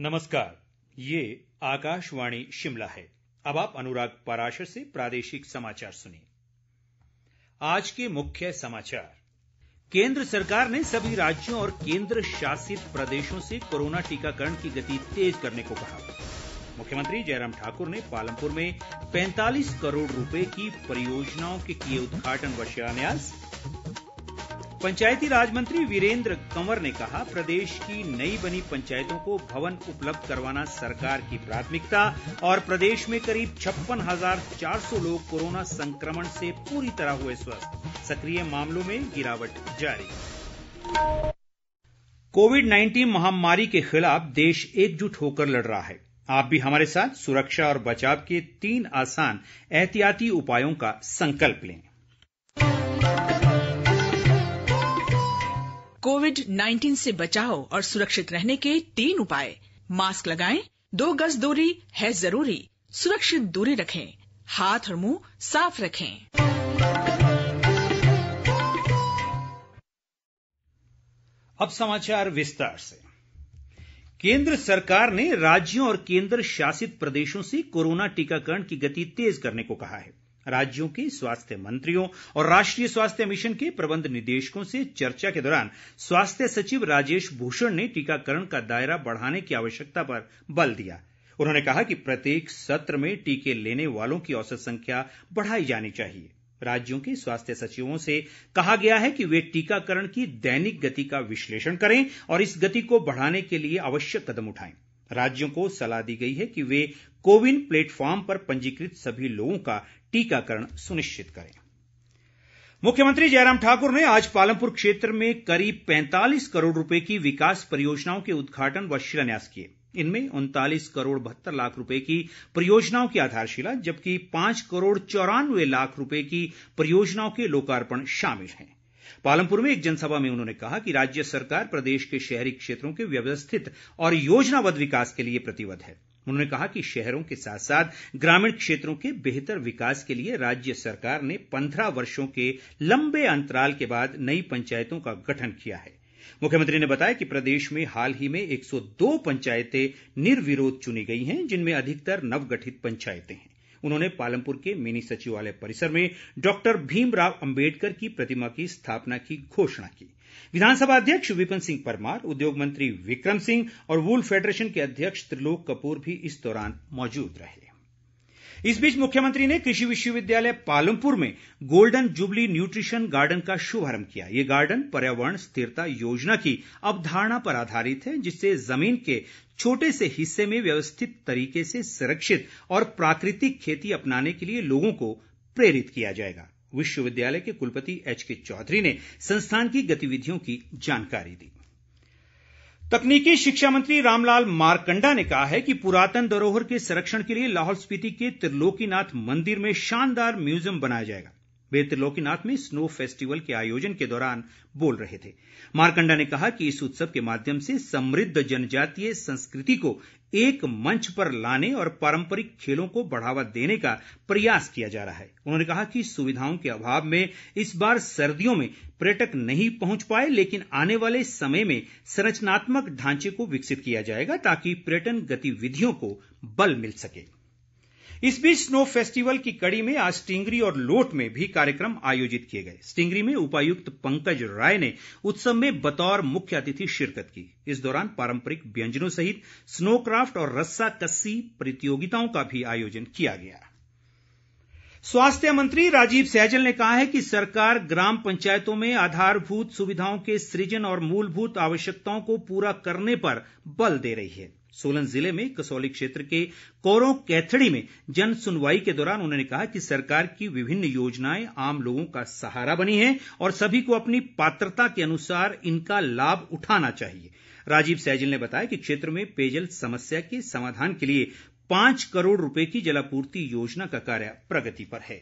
नमस्कार, ये आकाशवाणी शिमला है। अब आप अनुराग पाराशर से प्रादेशिक समाचार सुनिए। आज के मुख्य समाचार। केंद्र सरकार ने सभी राज्यों और केंद्र शासित प्रदेशों से कोरोना टीकाकरण की गति तेज करने को कहा। मुख्यमंत्री जयराम ठाकुर ने पालमपुर में 45 करोड़ रुपए की परियोजनाओं के किए उद्घाटन व शिलान्यास। पंचायती राज मंत्री वीरेंद्र कंवर ने कहा, प्रदेश की नई बनी पंचायतों को भवन उपलब्ध करवाना सरकार की प्राथमिकता और प्रदेश में करीब 56,400 लोग कोरोना संक्रमण से पूरी तरह हुए स्वस्थ। सक्रिय मामलों में गिरावट जारी। कोविड-19 महामारी के खिलाफ देश एकजुट होकर लड़ रहा है। आप भी हमारे साथ सुरक्षा और बचाव के 3 आसान एहतियाती उपायों का संकल्प लें। कोविड-19 से बचाव और सुरक्षित रहने के 3 उपाय। मास्क लगाएं, 2 गज दूरी है जरूरी, सुरक्षित दूरी रखें, हाथ और मुंह साफ रखें। अब समाचार विस्तार से। केंद्र सरकार ने राज्यों और केंद्र शासित प्रदेशों से कोरोना टीकाकरण की गति तेज करने को कहा है। राज्यों के स्वास्थ्य मंत्रियों और राष्ट्रीय स्वास्थ्य मिशन के प्रबंध निदेशकों से चर्चा के दौरान स्वास्थ्य सचिव राजेश भूषण ने टीकाकरण का दायरा बढ़ाने की आवश्यकता पर बल दिया। उन्होंने कहा कि प्रत्येक सत्र में टीके लेने वालों की औसत संख्या बढ़ाई जानी चाहिए। राज्यों के स्वास्थ्य सचिवों से कहा गया है कि वे टीकाकरण की दैनिक गति का विश्लेषण करें और इस गति को बढ़ाने के लिए आवश्यक कदम उठाएं। राज्यों को सलाह दी गई है कि वे कोविन प्लेटफॉर्म पर पंजीकृत सभी लोगों का टीकाकरण सुनिश्चित करें। मुख्यमंत्री जयराम ठाकुर ने आज पालमपुर क्षेत्र में करीब 45 करोड़ रुपए की विकास परियोजनाओं के उद्घाटन व शिलान्यास किए। इनमें 39 करोड़ 72 लाख रुपए की परियोजनाओं की आधारशिला, जबकि 5 करोड़ 94 लाख रुपए की परियोजनाओं के लोकार्पण शामिल हैं। पालमपुर में एक जनसभा में उन्होंने कहा कि राज्य सरकार प्रदेश के शहरी क्षेत्रों के व्यवस्थित और योजनाबद्ध विकास के लिए प्रतिबद्ध है। उन्होंने कहा कि शहरों के साथ साथ ग्रामीण क्षेत्रों के बेहतर विकास के लिए राज्य सरकार ने 15 वर्षों के लंबे अंतराल के बाद नई पंचायतों का गठन किया है। मुख्यमंत्री ने बताया कि प्रदेश में हाल ही में 102 पंचायतें निर्विरोध चुनी गई हैं, जिनमें अधिकतर नवगठित पंचायतें हैं। उन्होंने पालमपुर के मिनी सचिवालय परिसर में डॉक्टर भीमराव अंबेडकर की प्रतिमा की स्थापना की घोषणा की। विधानसभा अध्यक्ष विपिन सिंह परमार, उद्योग मंत्री विक्रम सिंह और वूल फेडरेशन के अध्यक्ष त्रिलोक कपूर भी इस दौरान मौजूद रहे। इस बीच मुख्यमंत्री ने कृषि विश्वविद्यालय पालमपुर में गोल्डन जुबली न्यूट्रिशन गार्डन का शुभारंभ किया। ये गार्डन पर्यावरण स्थिरता योजना की अवधारणा पर आधारित है, जिससे जमीन के छोटे से हिस्से में व्यवस्थित तरीके से सुरक्षित और प्राकृतिक खेती अपनाने के लिए लोगों को प्रेरित किया जाएगा। विश्वविद्यालय के कुलपति HK चौधरी ने संस्थान की गतिविधियों की जानकारी दी। तकनीकी शिक्षा मंत्री रामलाल मारकंडा ने कहा है कि पुरातन धरोहर के संरक्षण के लिए लाहौल स्पीति के त्रिलोकीनाथ मंदिर में शानदार म्यूजियम बनाया जाएगा। वे त्रिलोकीनाथ में स्नो फेस्टिवल के आयोजन के दौरान बोल रहे थे। मारकंडा ने कहा कि इस उत्सव के माध्यम से समृद्ध जनजातीय संस्कृति को एक मंच पर लाने और पारंपरिक खेलों को बढ़ावा देने का प्रयास किया जा रहा है। उन्होंने कहा कि सुविधाओं के अभाव में इस बार सर्दियों में पर्यटक नहीं पहुंच पाए, लेकिन आने वाले समय में संरचनात्मक ढांचे को विकसित किया जाएगा ताकि पर्यटन गतिविधियों को बल मिल सके। इस बीच स्नो फेस्टिवल की कड़ी में आज स्टींगरी और लोट में भी कार्यक्रम आयोजित किए गए। स्टींगरी में उपायुक्त पंकज राय ने उत्सव में बतौर मुख्य अतिथि शिरकत की। इस दौरान पारंपरिक व्यंजनों सहित स्नो क्राफ्ट और रस्सा कस्सी प्रतियोगिताओं का भी आयोजन किया गया। स्वास्थ्य मंत्री राजीव सैजल ने कहा है कि सरकार ग्राम पंचायतों में आधारभूत सुविधाओं के सृजन और मूलभूत आवश्यकताओं को पूरा करने पर बल दे रही है। सोलन जिले में कसौली क्षेत्र के कोरों कैथड़ी में जन सुनवाई के दौरान उन्होंने कहा कि सरकार की विभिन्न योजनाएं आम लोगों का सहारा बनी हैं और सभी को अपनी पात्रता के अनुसार इनका लाभ उठाना चाहिए। राजीव सैजल ने बताया कि क्षेत्र में पेयजल समस्या के समाधान के लिए 5 करोड़ रुपए की जलापूर्ति योजना का कार्य प्रगति पर है।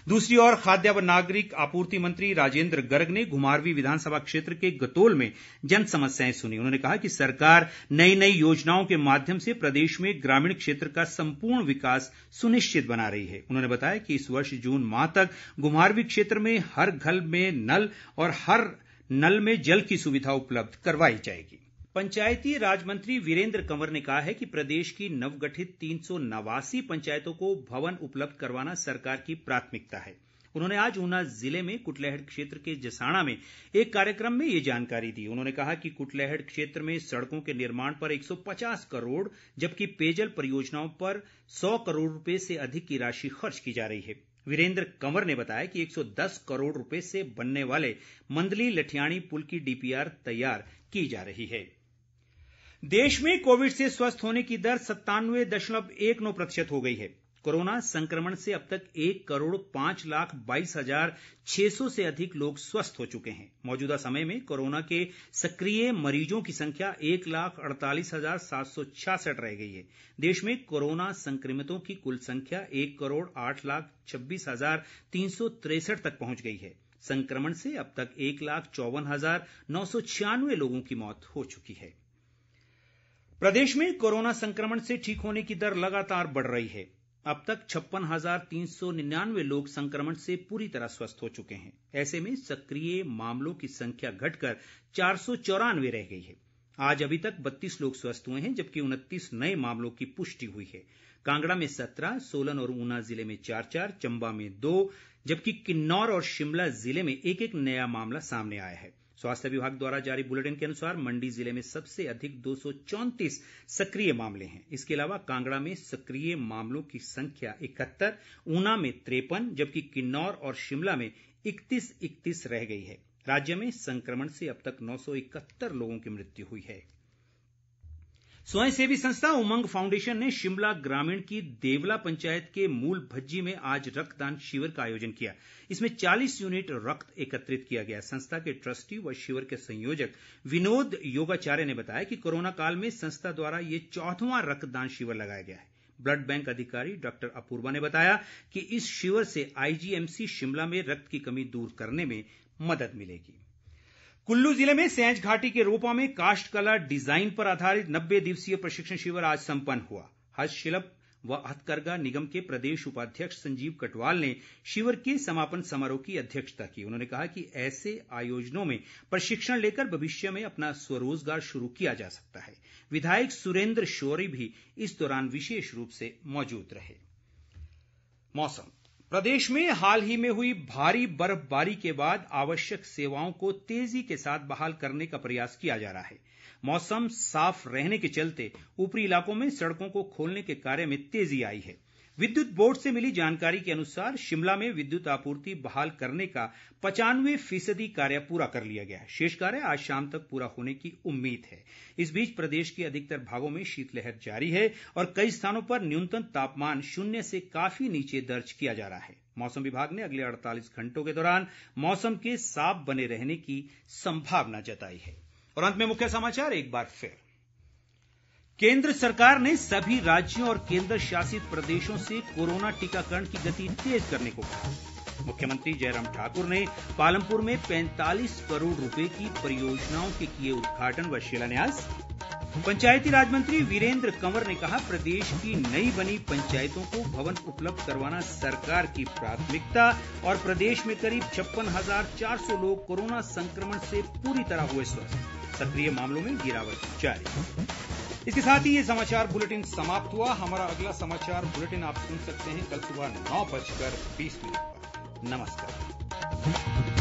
दूसरी ओर खाद्य व नागरिक आपूर्ति मंत्री राजेंद्र गर्ग ने घुमारवीं विधानसभा क्षेत्र के गतोल में जन समस्याएं सुनी। उन्होंने कहा कि सरकार नई नई योजनाओं के माध्यम से प्रदेश में ग्रामीण क्षेत्र का संपूर्ण विकास सुनिश्चित बना रही है। उन्होंने बताया कि इस वर्ष जून माह तक घुमारवीं क्षेत्र में हर घर में नल और हर नल में जल की सुविधा उपलब्ध करवाई जाएगी। पंचायती राज मंत्री वीरेंद्र कंवर ने कहा है कि प्रदेश की नवगठित 389 पंचायतों को भवन उपलब्ध करवाना सरकार की प्राथमिकता है। उन्होंने आज ऊना जिले में कुटलैहड़ क्षेत्र के जसाणा में एक कार्यक्रम में ये जानकारी दी। उन्होंने कहा कि कुटलैहड़ क्षेत्र में सड़कों के निर्माण पर 150 करोड़ जबकि पेयजल परियोजनाओं पर 100 करोड़ रुपए से अधिक की राशि खर्च की जा रही है। वीरेंद्र कंवर ने बताया कि 110 करोड़ रुपए से बनने वाले मंदली लठियाणी पुल की डीपीआर तैयार की जा रही है। देश में कोविड से स्वस्थ होने की दर 97.19% हो गई है। कोरोना संक्रमण से अब तक 1,05,22,600 से अधिक लोग स्वस्थ हो चुके हैं। मौजूदा समय में कोरोना के सक्रिय मरीजों की संख्या 1,48,766 रह गई है। देश में कोरोना संक्रमितों की कुल संख्या 1,08,26,363 तक पहुंच गई है। संक्रमण से अब तक 1,54,996 लोगों की मौत हो चुकी है। प्रदेश में कोरोना संक्रमण से ठीक होने की दर लगातार बढ़ रही है। अब तक 56,399 लोग संक्रमण से पूरी तरह स्वस्थ हो चुके हैं। ऐसे में सक्रिय मामलों की संख्या घटकर 494 रह गई है। आज अभी तक 32 लोग स्वस्थ हुए हैं जबकि 29 नए मामलों की पुष्टि हुई है। कांगड़ा में 17, सोलन और ऊना जिले में 4-4, चंबा में 2 जबकि किन्नौर और शिमला जिले में एक नया मामला सामने आया है। स्वास्थ्य विभाग द्वारा जारी बुलेटिन के अनुसार मंडी जिले में सबसे अधिक 234 सक्रिय मामले हैं। इसके अलावा कांगड़ा में सक्रिय मामलों की संख्या 71, ऊना में 53 जबकि किन्नौर और शिमला में 31 रह गई है। राज्य में संक्रमण से अब तक 971 लोगों की मृत्यु हुई है। स्वयंसेवी संस्था उमंग फाउंडेशन ने शिमला ग्रामीण की देवला पंचायत के मूल भज्जी में आज रक्तदान शिविर का आयोजन किया। इसमें 40 यूनिट रक्त एकत्रित किया गया। संस्था के ट्रस्टी व शिविर के संयोजक विनोद योगाचार्य ने बताया कि कोरोना काल में संस्था द्वारा ये 4वां रक्तदान शिविर लगाया गया है। ब्लड बैंक अधिकारी डॉक्टर अपूर्वा ने बताया कि इस शिविर से आईजीएमसी शिमला में रक्त की कमी दूर करने में मदद मिलेगी। कुल्लू जिले में सैंज घाटी के रोपा में काष्ठ कला डिजाइन पर आधारित 90 दिवसीय प्रशिक्षण शिविर आज संपन्न हुआ। हस्तशिल्प व हथकरघा निगम के प्रदेश उपाध्यक्ष संजीव कटवाल ने शिविर के समापन समारोह की अध्यक्षता की। उन्होंने कहा कि ऐसे आयोजनों में प्रशिक्षण लेकर भविष्य में अपना स्वरोजगार शुरू किया जा सकता है। विधायक सुरेंद्र शौरी भी इस दौरान विशेष रूप से मौजूद रहे। मौसम। प्रदेश में हाल ही में हुई भारी बर्फबारी के बाद आवश्यक सेवाओं को तेजी के साथ बहाल करने का प्रयास किया जा रहा है। मौसम साफ रहने के चलते ऊपरी इलाकों में सड़कों को खोलने के कार्य में तेजी आई है। विद्युत बोर्ड से मिली जानकारी के अनुसार शिमला में विद्युत आपूर्ति बहाल करने का 95% कार्य पूरा कर लिया गया है। शेष कार्य आज शाम तक पूरा होने की उम्मीद है। इस बीच प्रदेश के अधिकतर भागों में शीतलहर जारी है और कई स्थानों पर न्यूनतम तापमान 0 से काफी नीचे दर्ज किया जा रहा है। मौसम विभाग ने अगले 48 घंटों के दौरान मौसम के साफ बने रहने की संभावना जताई है। और अंत में मुख्य समाचार एक बार फिर। केंद्र सरकार ने सभी राज्यों और केंद्र शासित प्रदेशों से कोरोना टीकाकरण की गति तेज करने को कहा। मुख्यमंत्री जयराम ठाकुर ने पालमपुर में 45 करोड़ रुपए की परियोजनाओं के किए उद्घाटन व शिलान्यास। पंचायती राज मंत्री वीरेंद्र कंवर ने कहा, प्रदेश की नई बनी पंचायतों को भवन उपलब्ध करवाना सरकार की प्राथमिकता। और प्रदेश में करीब 56,400 लोग कोरोना संक्रमण से पूरी तरह हुए स्वस्थ। सक्रिय मामलों में गिरावट जारी। इसके साथ ही ये समाचार बुलेटिन समाप्त हुआ। हमारा अगला समाचार बुलेटिन आप सुन सकते हैं कल सुबह 9:20 पर। नमस्कार।